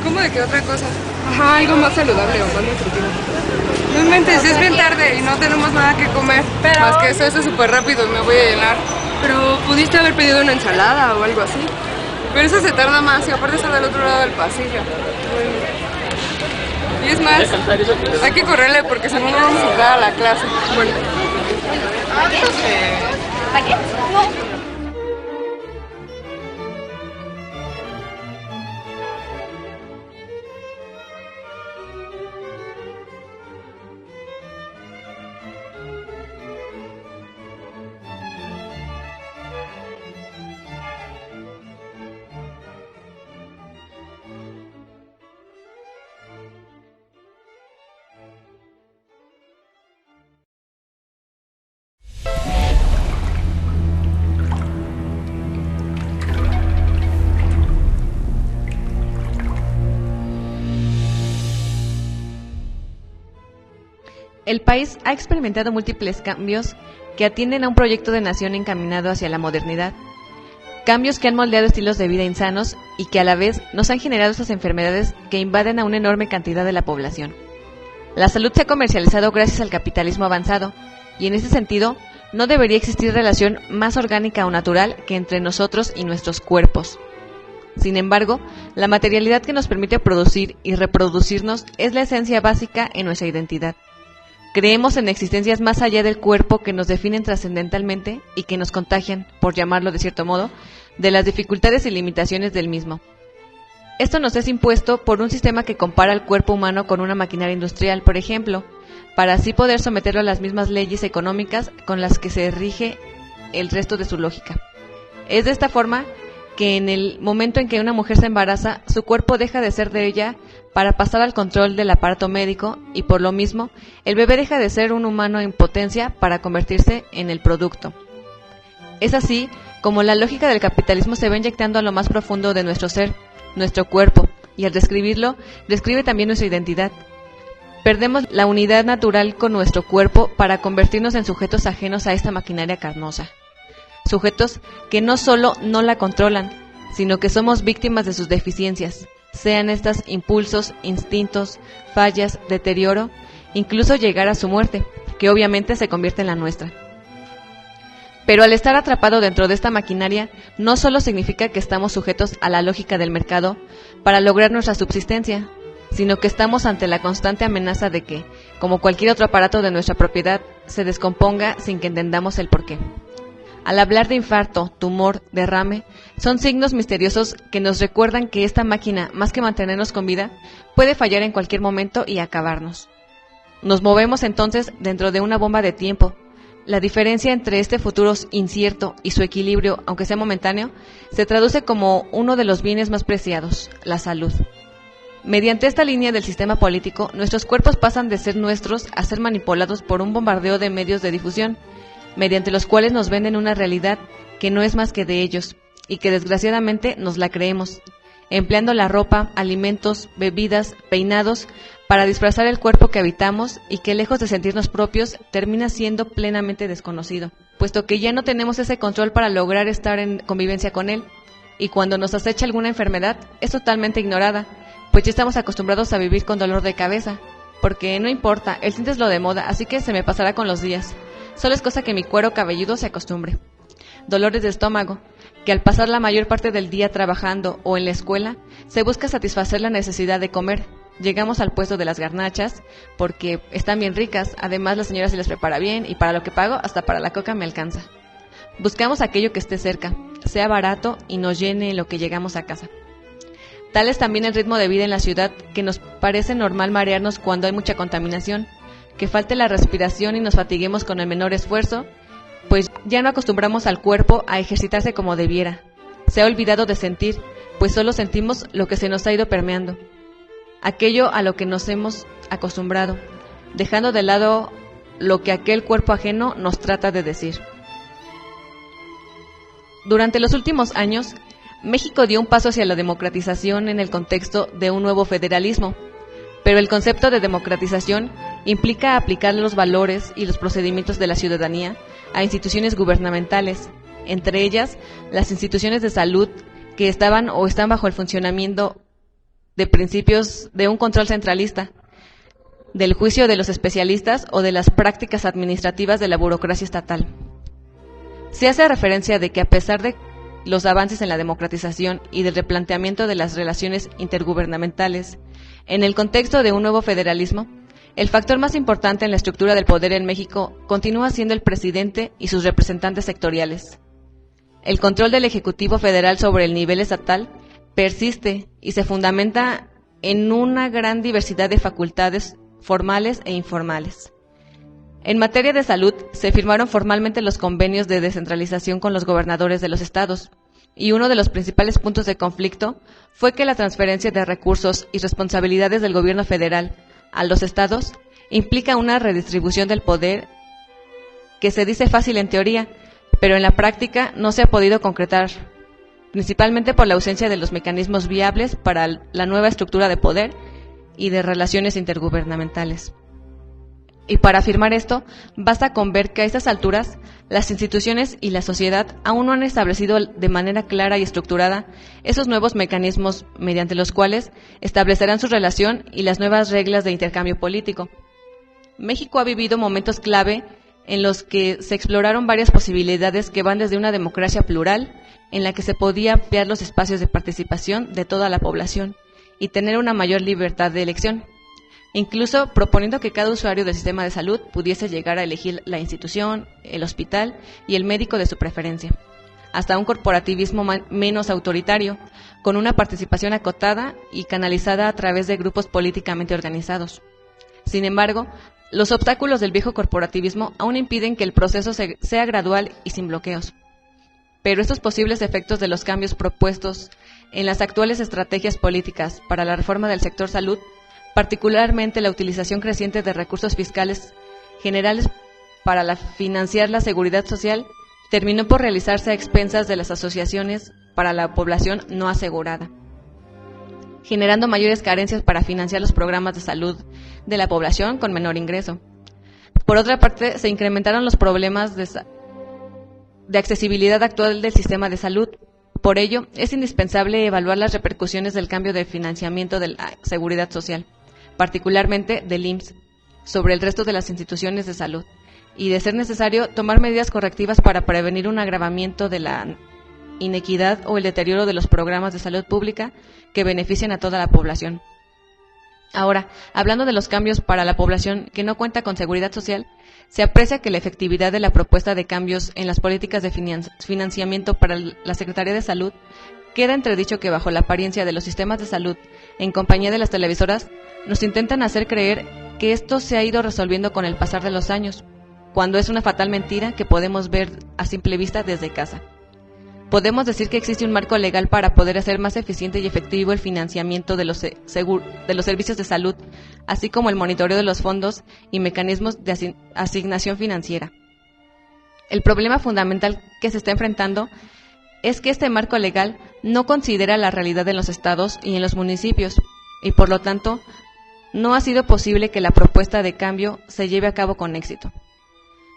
¿Cómo de qué otra cosa? Ajá, algo más saludable o más nutritivo. No inventes, es bien tarde y no tenemos nada que comer. Más que eso súper rápido y me voy a llenar. Pero pudiste haber pedido una ensalada o algo así. Pero eso se tarda más y aparte está del otro lado del pasillo. Y es más, hay que correrle porque si no, no vamos a entrar a la clase. Bueno. ¿Paquetes? No. El país ha experimentado múltiples cambios que atienden a un proyecto de nación encaminado hacia la modernidad. Cambios que han moldeado estilos de vida insanos y que a la vez nos han generado estas enfermedades que invaden a una enorme cantidad de la población. La salud se ha comercializado gracias al capitalismo avanzado, y en ese sentido no debería existir relación más orgánica o natural que entre nosotros y nuestros cuerpos. Sin embargo, la materialidad que nos permite producir y reproducirnos es la esencia básica en nuestra identidad. Creemos en existencias más allá del cuerpo que nos definen trascendentalmente y que nos contagian, por llamarlo de cierto modo, de las dificultades y limitaciones del mismo. Esto nos es impuesto por un sistema que compara el cuerpo humano con una maquinaria industrial, por ejemplo, para así poder someterlo a las mismas leyes económicas con las que se rige el resto de su lógica. Es de esta forma que en el momento en que una mujer se embaraza, su cuerpo deja de ser de ella para pasar al control del aparato médico y por lo mismo, el bebé deja de ser un humano en potencia para convertirse en el producto. Es así como la lógica del capitalismo se va inyectando a lo más profundo de nuestro ser, nuestro cuerpo, y al describirlo, describe también nuestra identidad. Perdemos la unidad natural con nuestro cuerpo para convertirnos en sujetos ajenos a esta maquinaria carnosa. Sujetos que no solo no la controlan, sino que somos víctimas de sus deficiencias, sean estas impulsos, instintos, fallas, deterioro, incluso llegar a su muerte, que obviamente se convierte en la nuestra. Pero al estar atrapado dentro de esta maquinaria, no solo significa que estamos sujetos a la lógica del mercado para lograr nuestra subsistencia, sino que estamos ante la constante amenaza de que, como cualquier otro aparato de nuestra propiedad, se descomponga sin que entendamos el porqué. Al hablar de infarto, tumor, derrame, son signos misteriosos que nos recuerdan que esta máquina, más que mantenernos con vida, puede fallar en cualquier momento y acabarnos. Nos movemos entonces dentro de una bomba de tiempo. La diferencia entre este futuro incierto y su equilibrio, aunque sea momentáneo, se traduce como uno de los bienes más preciados, la salud. Mediante esta línea del sistema político, nuestros cuerpos pasan de ser nuestros a ser manipulados por un bombardeo de medios de difusión, mediante los cuales nos venden una realidad que no es más que de ellos, y que desgraciadamente nos la creemos, empleando la ropa, alimentos, bebidas, peinados, para disfrazar el cuerpo que habitamos y que lejos de sentirnos propios, termina siendo plenamente desconocido, puesto que ya no tenemos ese control para lograr estar en convivencia con él, y cuando nos acecha alguna enfermedad, es totalmente ignorada, pues ya estamos acostumbrados a vivir con dolor de cabeza, porque no importa, el tinte es lo de moda, así que se me pasará con los días. Solo es cosa que mi cuero cabelludo se acostumbre. Dolores de estómago, que al pasar la mayor parte del día trabajando o en la escuela, se busca satisfacer la necesidad de comer. Llegamos al puesto de las garnachas, porque están bien ricas, además la señora se las prepara bien y para lo que pago, hasta para la coca me alcanza. Buscamos aquello que esté cerca, sea barato y nos llene en lo que llegamos a casa. Tal es también el ritmo de vida en la ciudad, que nos parece normal marearnos cuando hay mucha contaminación, que falte la respiración y nos fatiguemos con el menor esfuerzo, pues ya no acostumbramos al cuerpo a ejercitarse como debiera. Se ha olvidado de sentir, pues solo sentimos lo que se nos ha ido permeando, aquello a lo que nos hemos acostumbrado, dejando de lado lo que aquel cuerpo ajeno nos trata de decir. Durante los últimos años, México dio un paso hacia la democratización en el contexto de un nuevo federalismo, pero el concepto de democratización implica aplicar los valores y los procedimientos de la ciudadanía a instituciones gubernamentales, entre ellas las instituciones de salud que estaban o están bajo el funcionamiento de principios de un control centralista, del juicio de los especialistas o de las prácticas administrativas de la burocracia estatal. Se hace referencia de que a pesar de los avances en la democratización y del replanteamiento de las relaciones intergubernamentales, en el contexto de un nuevo federalismo, el factor más importante en la estructura del poder en México continúa siendo el presidente y sus representantes sectoriales. El control del Ejecutivo Federal sobre el nivel estatal persiste y se fundamenta en una gran diversidad de facultades formales e informales. En materia de salud, se firmaron formalmente los convenios de descentralización con los gobernadores de los estados, y uno de los principales puntos de conflicto fue que la transferencia de recursos y responsabilidades del gobierno federal a los estados implica una redistribución del poder que se dice fácil en teoría, pero en la práctica no se ha podido concretar, principalmente por la ausencia de los mecanismos viables para la nueva estructura de poder y de relaciones intergubernamentales. Y para afirmar esto, basta con ver que a estas alturas las instituciones y la sociedad aún no han establecido de manera clara y estructurada esos nuevos mecanismos mediante los cuales establecerán su relación y las nuevas reglas de intercambio político. México ha vivido momentos clave en los que se exploraron varias posibilidades que van desde una democracia plural, en la que se podía ampliar los espacios de participación de toda la población y tener una mayor libertad de elección, incluso proponiendo que cada usuario del sistema de salud pudiese llegar a elegir la institución, el hospital y el médico de su preferencia, hasta un corporativismo menos autoritario, con una participación acotada y canalizada a través de grupos políticamente organizados. Sin embargo, los obstáculos del viejo corporativismo aún impiden que el proceso sea gradual y sin bloqueos. Pero estos posibles efectos de los cambios propuestos en las actuales estrategias políticas para la reforma del sector salud, particularmente la utilización creciente de recursos fiscales generales para financiar la seguridad social, terminó por realizarse a expensas de las asociaciones para la población no asegurada, generando mayores carencias para financiar los programas de salud de la población con menor ingreso. Por otra parte, se incrementaron los problemas de accesibilidad actual del sistema de salud. Por ello, es indispensable evaluar las repercusiones del cambio de financiamiento de la seguridad social, particularmente del IMSS, sobre el resto de las instituciones de salud, y de ser necesario tomar medidas correctivas para prevenir un agravamiento de la inequidad o el deterioro de los programas de salud pública que benefician a toda la población. Ahora, hablando de los cambios para la población que no cuenta con seguridad social, se aprecia que la efectividad de la propuesta de cambios en las políticas de financiamiento para la Secretaría de Salud queda entredicho que bajo la apariencia de los sistemas de salud, en compañía de las televisoras, nos intentan hacer creer que esto se ha ido resolviendo con el pasar de los años, cuando es una fatal mentira que podemos ver a simple vista desde casa. Podemos decir que existe un marco legal para poder hacer más eficiente y efectivo el financiamiento de los servicios de salud, así como el monitoreo de los fondos y mecanismos de asignación financiera. El problema fundamental que se está enfrentando es que este marco legal no considera la realidad en los estados y en los municipios, y por lo tanto, no ha sido posible que la propuesta de cambio se lleve a cabo con éxito.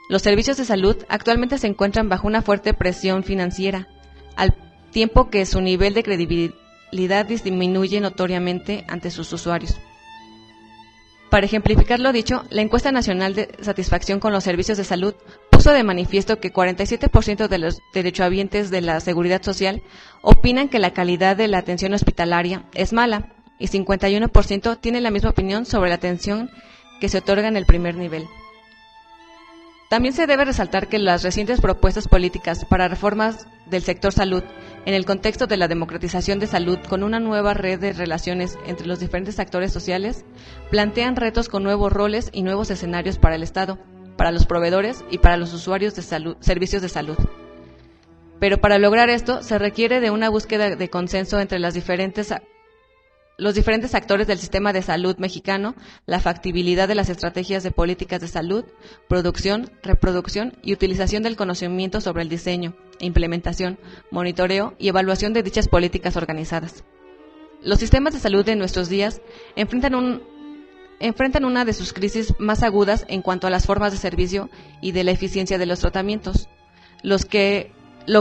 Los servicios de salud actualmente se encuentran bajo una fuerte presión financiera, al tiempo que su nivel de credibilidad disminuye notoriamente ante sus usuarios. Para ejemplificar lo dicho, la encuesta nacional de satisfacción con los servicios de salud puso de manifiesto que 47% de los derechohabientes de la Seguridad Social opinan que la calidad de la atención hospitalaria es mala y 51% tienen la misma opinión sobre la atención que se otorga en el primer nivel. También se debe resaltar que las recientes propuestas políticas para reformas del sector salud, en el contexto de la democratización de salud con una nueva red de relaciones entre los diferentes actores sociales, plantean retos con nuevos roles y nuevos escenarios para el Estado, para los proveedores y para los usuarios de servicios de salud. Pero para lograr esto se requiere de una búsqueda de consenso entre los diferentes actores del sistema de salud mexicano, la factibilidad de las estrategias de políticas de salud, producción, reproducción y utilización del conocimiento sobre el diseño, implementación, monitoreo y evaluación de dichas políticas organizadas. Los sistemas de salud de nuestros días enfrentan una de sus crisis más agudas en cuanto a las formas de servicio y de la eficiencia de los tratamientos, lo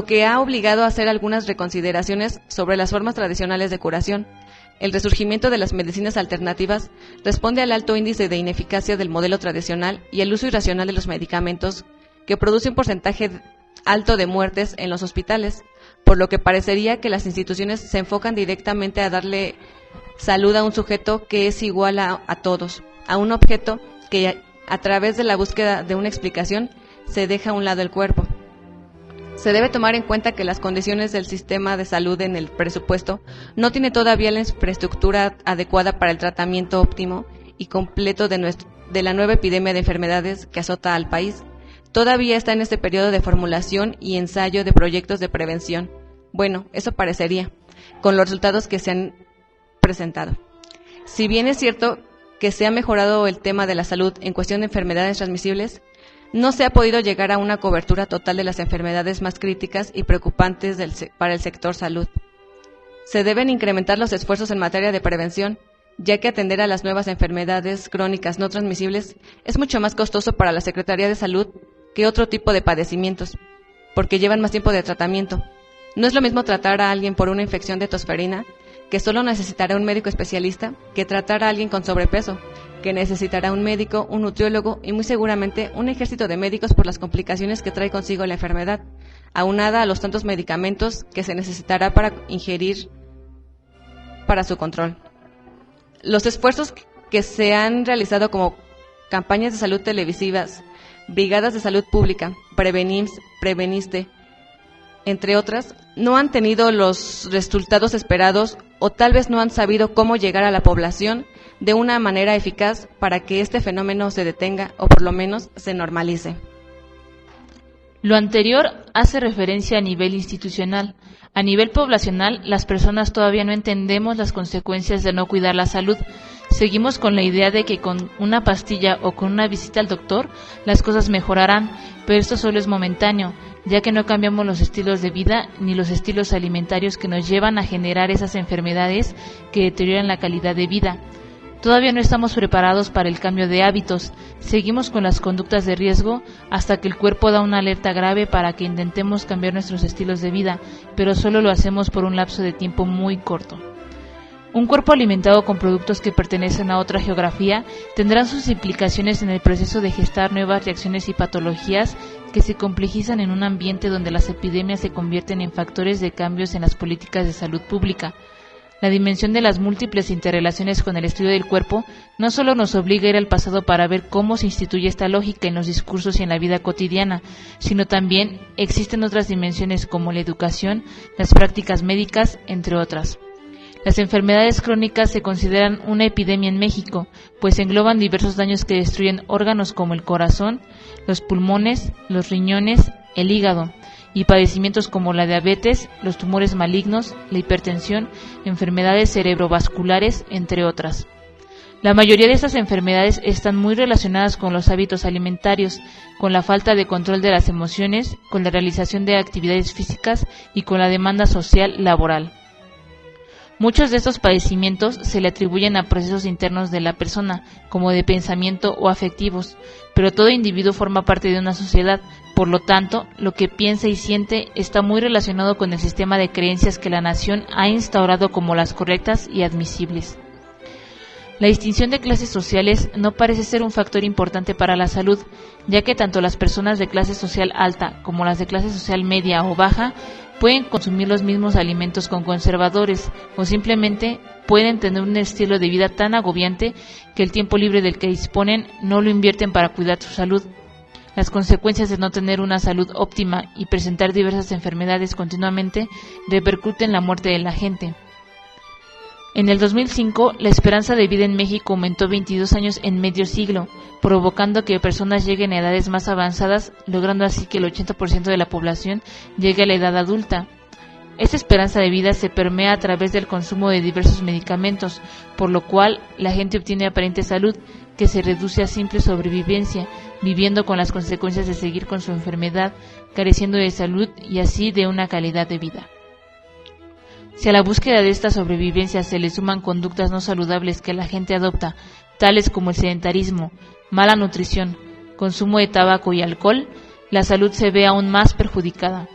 que ha obligado a hacer algunas reconsideraciones sobre las formas tradicionales de curación, el resurgimiento de las medicinas alternativas responde al alto índice de ineficacia del modelo tradicional y el uso irracional de los medicamentos que produce un porcentaje alto de muertes en los hospitales, por lo que parecería que las instituciones se enfocan directamente a darle salud a un sujeto que es igual a todos, a un objeto que a través de la búsqueda de una explicación se deja a un lado el cuerpo. Se debe tomar en cuenta que las condiciones del sistema de salud en el presupuesto no tiene todavía la infraestructura adecuada para el tratamiento óptimo y completo de la nueva epidemia de enfermedades que azota al país. Todavía está en este periodo de formulación y ensayo de proyectos de prevención. Bueno, eso parecería, con los resultados que se han presentado. Si bien es cierto que se ha mejorado el tema de la salud en cuestión de enfermedades transmisibles, no se ha podido llegar a una cobertura total de las enfermedades más críticas y preocupantes para el sector salud. Se deben incrementar los esfuerzos en materia de prevención, ya que atender a las nuevas enfermedades crónicas no transmisibles es mucho más costoso para la Secretaría de Salud que otro tipo de padecimientos, porque llevan más tiempo de tratamiento. No es lo mismo tratar a alguien por una infección de tosferina, que solo necesitará un médico especialista, que tratar a alguien con sobrepeso, que necesitará un médico, un nutriólogo y muy seguramente un ejército de médicos por las complicaciones que trae consigo la enfermedad, aunada a los tantos medicamentos que se necesitará para ingerir para su control. Los esfuerzos que se han realizado como campañas de salud televisivas, brigadas de salud pública, Prevenims, Preveniste, entre otras, no han tenido los resultados esperados o tal vez no han sabido cómo llegar a la población de una manera eficaz para que este fenómeno se detenga o por lo menos se normalice. Lo anterior hace referencia a nivel institucional. A nivel poblacional, las personas todavía no entendemos las consecuencias de no cuidar la salud. Seguimos con la idea de que con una pastilla o con una visita al doctor las cosas mejorarán, pero esto solo es momentáneo, ya que no cambiamos los estilos de vida ni los estilos alimentarios que nos llevan a generar esas enfermedades que deterioran la calidad de vida. Todavía no estamos preparados para el cambio de hábitos, seguimos con las conductas de riesgo hasta que el cuerpo da una alerta grave para que intentemos cambiar nuestros estilos de vida, pero solo lo hacemos por un lapso de tiempo muy corto. Un cuerpo alimentado con productos que pertenecen a otra geografía tendrá sus implicaciones en el proceso de gestar nuevas reacciones y patologías que se complejizan en un ambiente donde las epidemias se convierten en factores de cambios en las políticas de salud pública. La dimensión de las múltiples interrelaciones con el estudio del cuerpo no solo nos obliga a ir al pasado para ver cómo se instituye esta lógica en los discursos y en la vida cotidiana, sino también existen otras dimensiones como la educación, las prácticas médicas, entre otras. Las enfermedades crónicas se consideran una epidemia en México, pues engloban diversos daños que destruyen órganos como el corazón, los pulmones, los riñones, el hígado, y padecimientos como la diabetes, los tumores malignos, la hipertensión, enfermedades cerebrovasculares, entre otras. La mayoría de estas enfermedades están muy relacionadas con los hábitos alimentarios, con la falta de control de las emociones, con la realización de actividades físicas y con la demanda social laboral. Muchos de estos padecimientos se le atribuyen a procesos internos de la persona, como de pensamiento o afectivos, pero todo individuo forma parte de una sociedad, por lo tanto, lo que piensa y siente está muy relacionado con el sistema de creencias que la nación ha instaurado como las correctas y admisibles. La distinción de clases sociales no parece ser un factor importante para la salud, ya que tanto las personas de clase social alta como las de clase social media o baja pueden consumir los mismos alimentos con conservadores o simplemente pueden tener un estilo de vida tan agobiante que el tiempo libre del que disponen no lo invierten para cuidar su salud. Las consecuencias de no tener una salud óptima y presentar diversas enfermedades continuamente repercuten en la muerte de la gente. En el 2005, la esperanza de vida en México aumentó 22 años en medio siglo, provocando que personas lleguen a edades más avanzadas, logrando así que el 80% de la población llegue a la edad adulta. Esta esperanza de vida se permea a través del consumo de diversos medicamentos, por lo cual la gente obtiene aparente salud, que se reduce a simple sobrevivencia, viviendo con las consecuencias de seguir con su enfermedad, careciendo de salud y así de una calidad de vida. Si a la búsqueda de esta sobrevivencia se le suman conductas no saludables que la gente adopta, tales como el sedentarismo, mala nutrición, consumo de tabaco y alcohol, la salud se ve aún más perjudicada.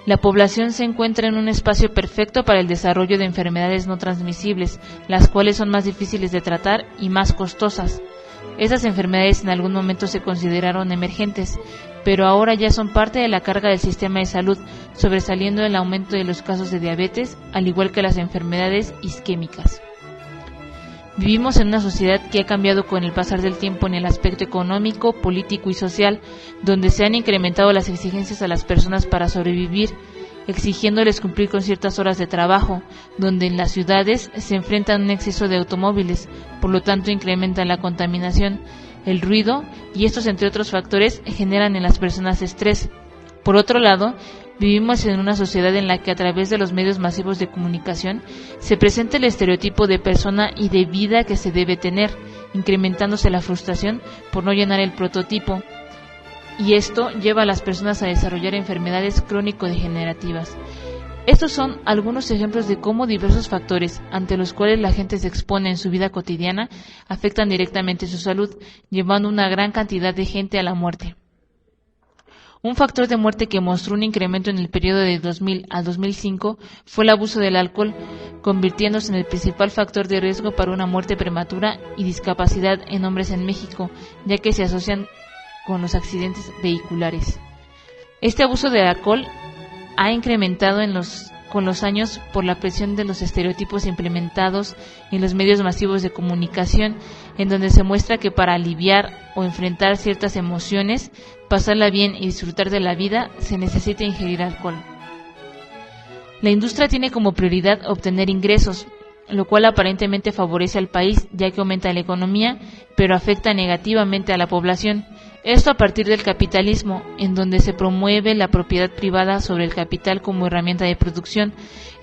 La población se encuentra en un espacio perfecto para el desarrollo de enfermedades no transmisibles, las cuales son más difíciles de tratar y más costosas. Estas enfermedades en algún momento se consideraron emergentes, pero ahora ya son parte de la carga del sistema de salud, sobresaliendo el aumento de los casos de diabetes, al igual que las enfermedades isquémicas. Vivimos en una sociedad que ha cambiado con el pasar del tiempo en el aspecto económico, político y social, donde se han incrementado las exigencias a las personas para sobrevivir, exigiéndoles cumplir con ciertas horas de trabajo, donde en las ciudades se enfrentan un exceso de automóviles, por lo tanto incrementan la contaminación, el ruido, y estos entre otros factores generan en las personas estrés. Por otro lado, vivimos en una sociedad en la que a través de los medios masivos de comunicación se presenta el estereotipo de persona y de vida que se debe tener, incrementándose la frustración por no llenar el prototipo, y esto lleva a las personas a desarrollar enfermedades crónico-degenerativas. Estos son algunos ejemplos de cómo diversos factores ante los cuales la gente se expone en su vida cotidiana afectan directamente su salud, llevando una gran cantidad de gente a la muerte. Un factor de muerte que mostró un incremento en el periodo de 2000 al 2005 fue el abuso del alcohol, convirtiéndose en el principal factor de riesgo para una muerte prematura y discapacidad en hombres en México, ya que se asocian con los accidentes vehiculares. Este abuso del alcohol ha incrementado con los años por la presión de los estereotipos implementados en los medios masivos de comunicación, en donde se muestra que para aliviar o enfrentar ciertas emociones, pasarla bien y disfrutar de la vida, se necesita ingerir alcohol. La industria tiene como prioridad obtener ingresos, lo cual aparentemente favorece al país, ya que aumenta la economía, pero afecta negativamente a la población. Esto a partir del capitalismo, en donde se promueve la propiedad privada sobre el capital como herramienta de producción,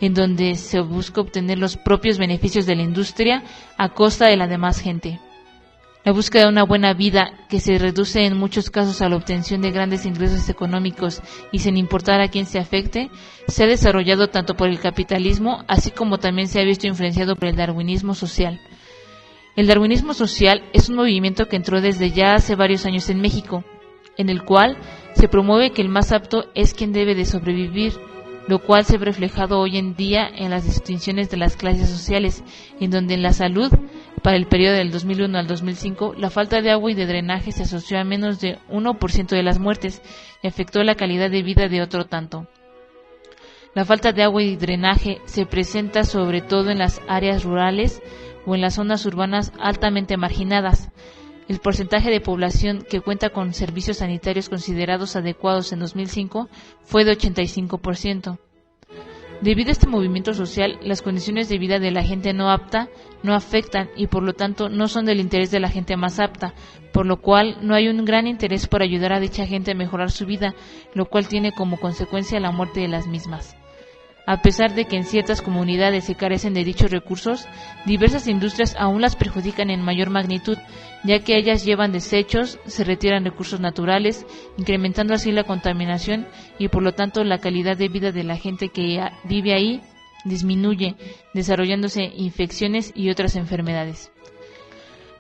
en donde se busca obtener los propios beneficios de la industria a costa de la demás gente. La búsqueda de una buena vida, que se reduce en muchos casos a la obtención de grandes ingresos económicos y sin importar a quién se afecte, se ha desarrollado tanto por el capitalismo, así como también se ha visto influenciado por el darwinismo social. El darwinismo social es un movimiento que entró desde ya hace varios años en México, en el cual se promueve que el más apto es quien debe de sobrevivir, lo cual se ve reflejado hoy en día en las distinciones de las clases sociales, en donde en la salud, para el periodo del 2001 al 2005, la falta de agua y de drenaje se asoció a menos de 1% de las muertes y afectó la calidad de vida de otro tanto. La falta de agua y drenaje se presenta sobre todo en las áreas rurales o en las zonas urbanas altamente marginadas. El porcentaje de población que cuenta con servicios sanitarios considerados adecuados en 2005 fue de 85%. Debido a este movimiento social, las condiciones de vida de la gente no apta no afectan y por lo tanto no son del interés de la gente más apta, por lo cual no hay un gran interés por ayudar a dicha gente a mejorar su vida, lo cual tiene como consecuencia la muerte de las mismas. A pesar de que en ciertas comunidades se carecen de dichos recursos, diversas industrias aún las perjudican en mayor magnitud, ya que ellas llevan desechos, se retiran recursos naturales, incrementando así la contaminación y por lo tanto la calidad de vida de la gente que vive ahí disminuye, desarrollándose infecciones y otras enfermedades.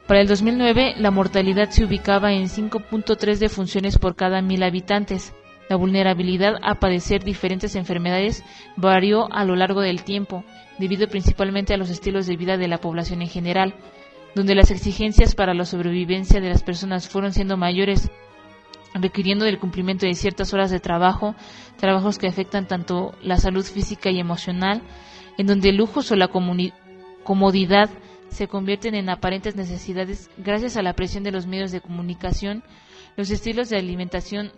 Para el 2009, la mortalidad se ubicaba en 5.3 defunciones por cada 1,000 habitantes. La vulnerabilidad a padecer diferentes enfermedades varió a lo largo del tiempo, debido principalmente a los estilos de vida de la población en general, donde las exigencias para la sobrevivencia de las personas fueron siendo mayores, requiriendo del cumplimiento de ciertas horas de trabajo, trabajos que afectan tanto la salud física y emocional, en donde lujos o la comodidad se convierten en aparentes necesidades gracias a la presión de los medios de comunicación. Los estilos de alimentación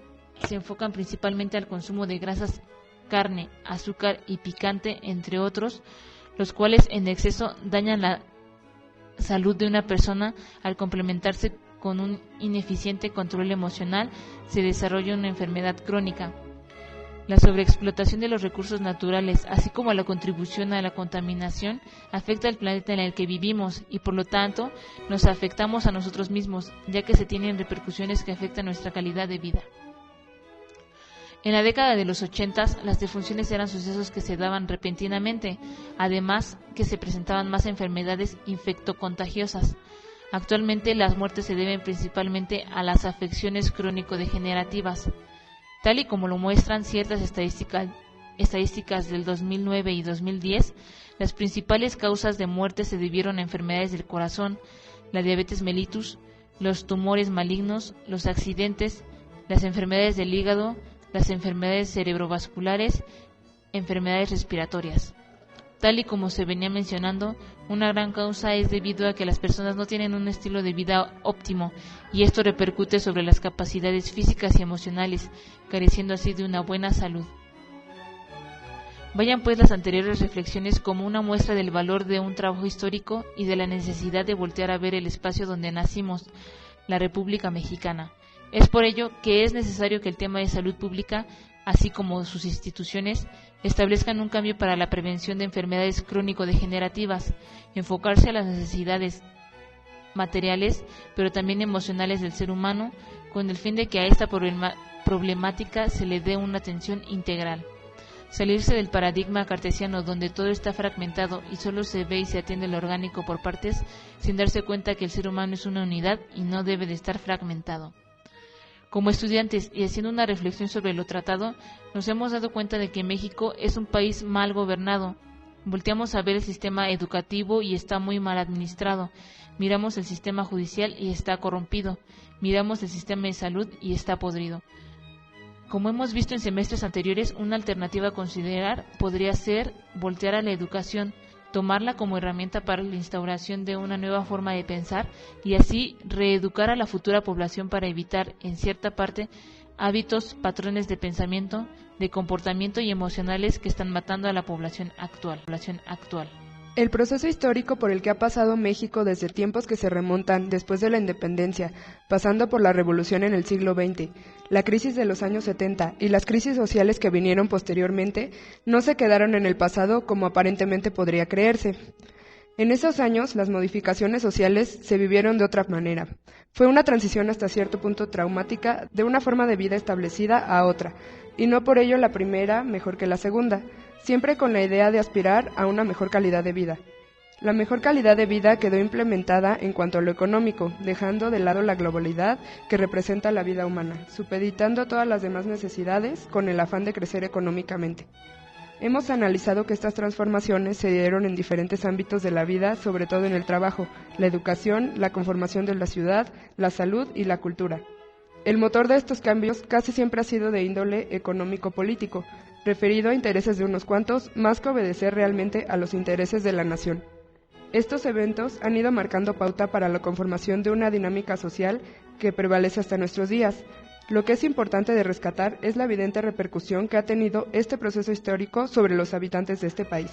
se enfocan principalmente al consumo de grasas, carne, azúcar y picante, entre otros, los cuales en exceso dañan la salud de una persona. Al complementarse con un ineficiente control emocional, se desarrolla una enfermedad crónica. La sobreexplotación de los recursos naturales, así como la contribución a la contaminación, afecta al planeta en el que vivimos y por lo tanto nos afectamos a nosotros mismos, ya que se tienen repercusiones que afectan nuestra calidad de vida. En la década de los 80, las defunciones eran sucesos que se daban repentinamente, además que se presentaban más enfermedades infectocontagiosas. Actualmente las muertes se deben principalmente a las afecciones crónico-degenerativas, tal y como lo muestran ciertas estadísticas del 2009 y 2010, las principales causas de muerte se debieron a enfermedades del corazón, la diabetes mellitus, los tumores malignos, los accidentes, las enfermedades del hígado, las enfermedades cerebrovasculares, enfermedades respiratorias. Tal y como se venía mencionando, una gran causa es debido a que las personas no tienen un estilo de vida óptimo y esto repercute sobre las capacidades físicas y emocionales, careciendo así de una buena salud. Vayan pues las anteriores reflexiones como una muestra del valor de un trabajo histórico y de la necesidad de voltear a ver el espacio donde nacimos, la República Mexicana. Es por ello que es necesario que el tema de salud pública, así como sus instituciones, establezcan un cambio para la prevención de enfermedades crónico-degenerativas, enfocarse a las necesidades materiales, pero también emocionales del ser humano, con el fin de que a esta problemática se le dé una atención integral. Salirse del paradigma cartesiano donde todo está fragmentado y solo se ve y se atiende lo orgánico por partes, sin darse cuenta que el ser humano es una unidad y no debe de estar fragmentado. Como estudiantes y haciendo una reflexión sobre lo tratado, nos hemos dado cuenta de que México es un país mal gobernado. Volteamos a ver el sistema educativo y está muy mal administrado. Miramos el sistema judicial y está corrompido. Miramos el sistema de salud y está podrido. Como hemos visto en semestres anteriores, una alternativa a considerar podría ser voltear a la educación, tomarla como herramienta para la instauración de una nueva forma de pensar y así reeducar a la futura población para evitar, en cierta parte, hábitos, patrones de pensamiento, de comportamiento y emocionales que están matando a la población actual. El proceso histórico por el que ha pasado México desde tiempos que se remontan después de la independencia, pasando por la revolución en el siglo XX, la crisis de los años 70 y las crisis sociales que vinieron posteriormente, no se quedaron en el pasado como aparentemente podría creerse. En esos años, las modificaciones sociales se vivieron de otra manera. Fue una transición hasta cierto punto traumática de una forma de vida establecida a otra, y no por ello la primera mejor que la segunda, siempre con la idea de aspirar a una mejor calidad de vida. La mejor calidad de vida quedó implementada en cuanto a lo económico, dejando de lado la globalidad que representa la vida humana, supeditando todas las demás necesidades con el afán de crecer económicamente. Hemos analizado que estas transformaciones se dieron en diferentes ámbitos de la vida, sobre todo en el trabajo, la educación, la conformación de la ciudad, la salud y la cultura. El motor de estos cambios casi siempre ha sido de índole económico-político, referido a intereses de unos cuantos, más que obedecer realmente a los intereses de la nación. Estos eventos han ido marcando pauta para la conformación de una dinámica social que prevalece hasta nuestros días. Lo que es importante de rescatar es la evidente repercusión que ha tenido este proceso histórico sobre los habitantes de este país,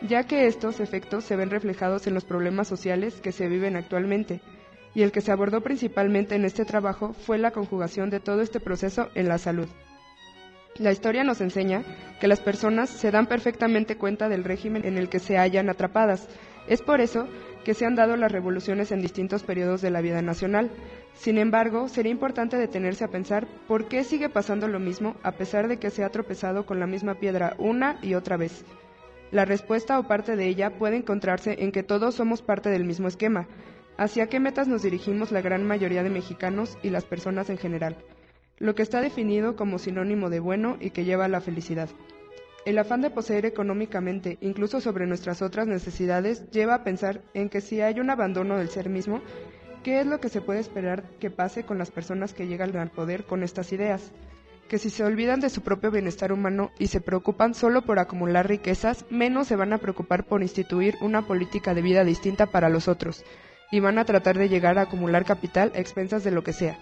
ya que estos efectos se ven reflejados en los problemas sociales que se viven actualmente, y el que se abordó principalmente en este trabajo fue la conjugación de todo este proceso en la salud. La historia nos enseña que las personas se dan perfectamente cuenta del régimen en el que se hallan atrapadas. Es por eso que se han dado las revoluciones en distintos periodos de la vida nacional. Sin embargo, sería importante detenerse a pensar por qué sigue pasando lo mismo a pesar de que se ha tropezado con la misma piedra una y otra vez. La respuesta o parte de ella puede encontrarse en que todos somos parte del mismo esquema. ¿Hacia qué metas nos dirigimos la gran mayoría de mexicanos y las personas en general? Lo que está definido como sinónimo de bueno y que lleva a la felicidad. El afán de poseer económicamente, incluso sobre nuestras otras necesidades, lleva a pensar en que si hay un abandono del ser mismo, ¿qué es lo que se puede esperar que pase con las personas que llegan al poder con estas ideas? Que si se olvidan de su propio bienestar humano y se preocupan solo por acumular riquezas, menos se van a preocupar por instituir una política de vida distinta para los otros, y van a tratar de llegar a acumular capital a expensas de lo que sea.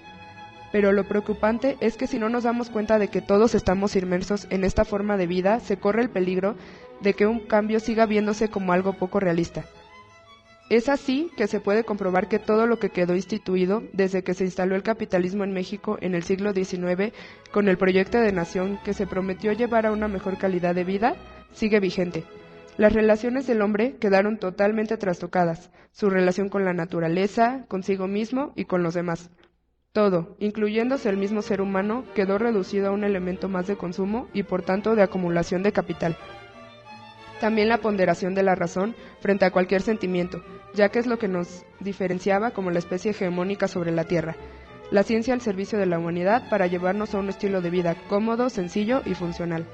Pero lo preocupante es que si no nos damos cuenta de que todos estamos inmersos en esta forma de vida, se corre el peligro de que un cambio siga viéndose como algo poco realista. Es así que se puede comprobar que todo lo que quedó instituido desde que se instaló el capitalismo en México en el siglo XIX, con el proyecto de nación que se prometió llevar a una mejor calidad de vida, sigue vigente. Las relaciones del hombre quedaron totalmente trastocadas, su relación con la naturaleza, consigo mismo y con los demás. Todo, incluyéndose el mismo ser humano, quedó reducido a un elemento más de consumo y por tanto de acumulación de capital. También la ponderación de la razón frente a cualquier sentimiento, ya que es lo que nos diferenciaba como la especie hegemónica sobre la Tierra. La ciencia al servicio de la humanidad para llevarnos a un estilo de vida cómodo, sencillo y funcional.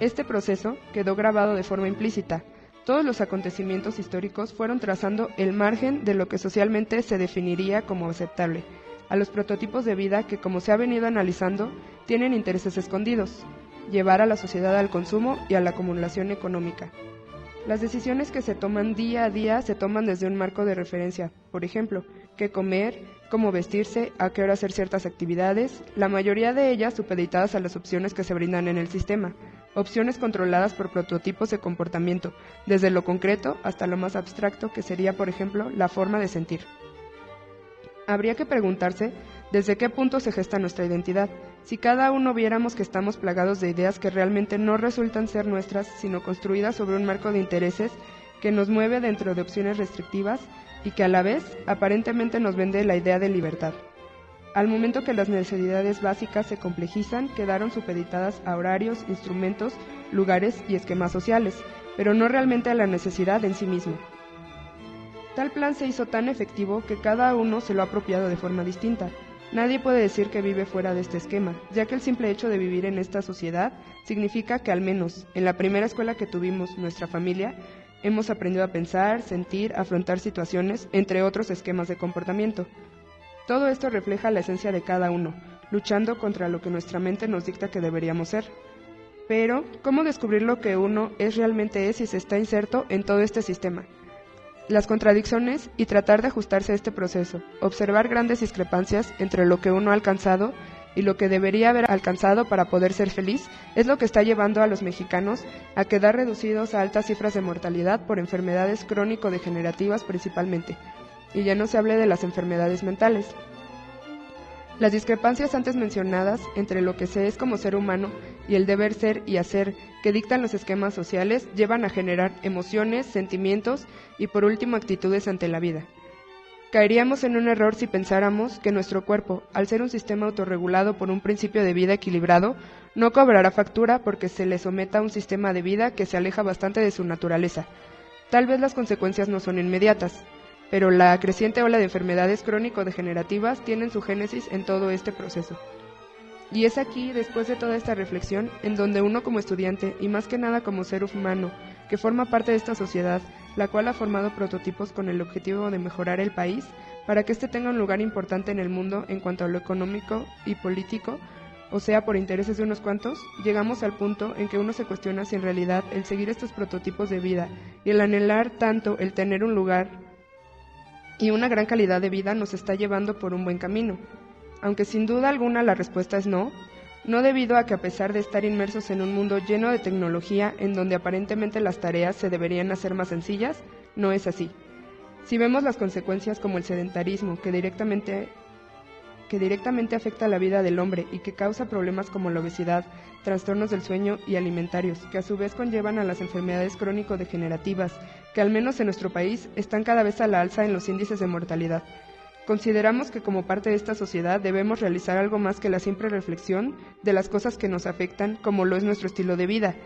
Este proceso quedó grabado de forma implícita. Todos los acontecimientos históricos fueron trazando el margen de lo que socialmente se definiría como aceptable, a los prototipos de vida que, como se ha venido analizando, tienen intereses escondidos, llevar a la sociedad al consumo y a la acumulación económica. Las decisiones que se toman día a día se toman desde un marco de referencia, por ejemplo, qué comer, cómo vestirse, a qué hora hacer ciertas actividades, la mayoría de ellas supeditadas a las opciones que se brindan en el sistema, opciones controladas por prototipos de comportamiento, desde lo concreto hasta lo más abstracto que sería, por ejemplo, la forma de sentir. Habría que preguntarse desde qué punto se gesta nuestra identidad. Si cada uno viéramos que estamos plagados de ideas que realmente no resultan ser nuestras, sino construidas sobre un marco de intereses que nos mueve dentro de opciones restrictivas y que a la vez aparentemente nos vende la idea de libertad. Al momento que las necesidades básicas se complejizan, quedaron supeditadas a horarios, instrumentos, lugares y esquemas sociales, pero no realmente a la necesidad en sí mismo. Tal plan se hizo tan efectivo que cada uno se lo ha apropiado de forma distinta. Nadie puede decir que vive fuera de este esquema, ya que el simple hecho de vivir en esta sociedad significa que al menos en la primera escuela que tuvimos, nuestra familia, hemos aprendido a pensar, sentir, afrontar situaciones, entre otros esquemas de comportamiento. Todo esto refleja la esencia de cada uno, luchando contra lo que nuestra mente nos dicta que deberíamos ser. Pero, ¿cómo descubrir lo que uno realmente es si se está inserto en todo este sistema? Las contradicciones y tratar de ajustarse a este proceso, observar grandes discrepancias entre lo que uno ha alcanzado y lo que debería haber alcanzado para poder ser feliz, es lo que está llevando a los mexicanos a quedar reducidos a altas cifras de mortalidad por enfermedades crónico-degenerativas principalmente, y ya no se hable de las enfermedades mentales. Las discrepancias antes mencionadas entre lo que se es como ser humano y el deber ser y hacer que dictan los esquemas sociales llevan a generar emociones, sentimientos y por último actitudes ante la vida. Caeríamos en un error si pensáramos que nuestro cuerpo, al ser un sistema autorregulado por un principio de vida equilibrado, no cobrará factura porque se le someta a un sistema de vida que se aleja bastante de su naturaleza. Tal vez las consecuencias no son inmediatas, pero la creciente ola de enfermedades crónico-degenerativas tienen su génesis en todo este proceso. Y es aquí, después de toda esta reflexión, en donde uno como estudiante, y más que nada como ser humano, que forma parte de esta sociedad, la cual ha formado prototipos con el objetivo de mejorar el país, para que éste tenga un lugar importante en el mundo en cuanto a lo económico y político, o sea, por intereses de unos cuantos, llegamos al punto en que uno se cuestiona si en realidad el seguir estos prototipos de vida y el anhelar tanto el tener un lugar y una gran calidad de vida nos está llevando por un buen camino. Aunque sin duda alguna la respuesta es no debido a que a pesar de estar inmersos en un mundo lleno de tecnología en donde aparentemente las tareas se deberían hacer más sencillas, no es así. Si vemos las consecuencias como el sedentarismo que directamente afecta la vida del hombre y que causa problemas como la obesidad, trastornos del sueño y alimentarios, que a su vez conllevan a las enfermedades crónico-degenerativas, que al menos en nuestro país están cada vez a la alza en los índices de mortalidad. Consideramos que como parte de esta sociedad debemos realizar algo más que la simple reflexión de las cosas que nos afectan, como lo es nuestro estilo de vida,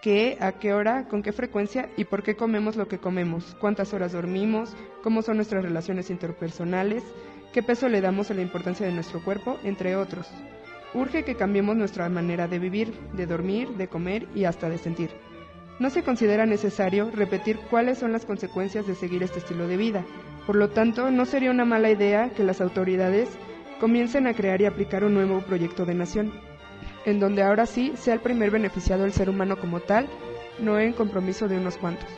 qué, a qué hora, con qué frecuencia y por qué comemos lo que comemos, cuántas horas dormimos, cómo son nuestras relaciones interpersonales, qué peso le damos a la importancia de nuestro cuerpo, entre otros. Urge que cambiemos nuestra manera de vivir, de dormir, de comer y hasta de sentir. No se considera necesario repetir cuáles son las consecuencias de seguir este estilo de vida. Por lo tanto, no sería una mala idea que las autoridades comiencen a crear y aplicar un nuevo proyecto de nación, en donde ahora sí sea el primer beneficiado el ser humano como tal, no en compromiso de unos cuantos.